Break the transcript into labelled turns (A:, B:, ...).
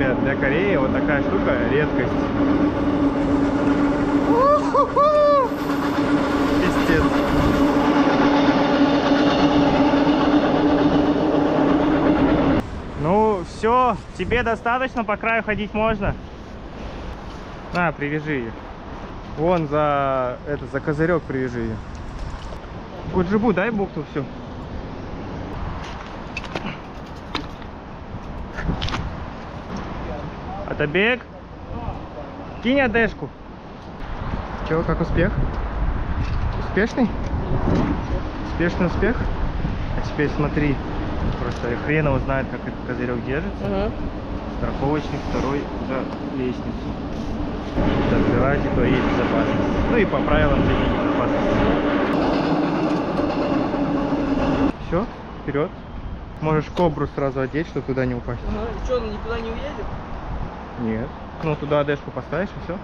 A: ребят, для Кореи вот такая штука редкость. Пиздец. Ну, все, тебе достаточно, по краю ходить можно. На, привяжи ее. Вон за козырек привяжи ее. Куджибу, дай бухту всю. Атабек, кинь одежку. Че, как успех? Успешный? Успешный успех? А теперь смотри, просто хрен его знает, как этот козырек держится. Страховочник второй за лестницу. Закрывайте, то есть безопасность. Ну и по правилам движения безопасности. Все, вперед. Можешь кобру сразу одеть, чтобы туда не упасть.
B: Ага, и что, он никуда не уедет?
A: Нет. Ну туда одежку поставишь и все.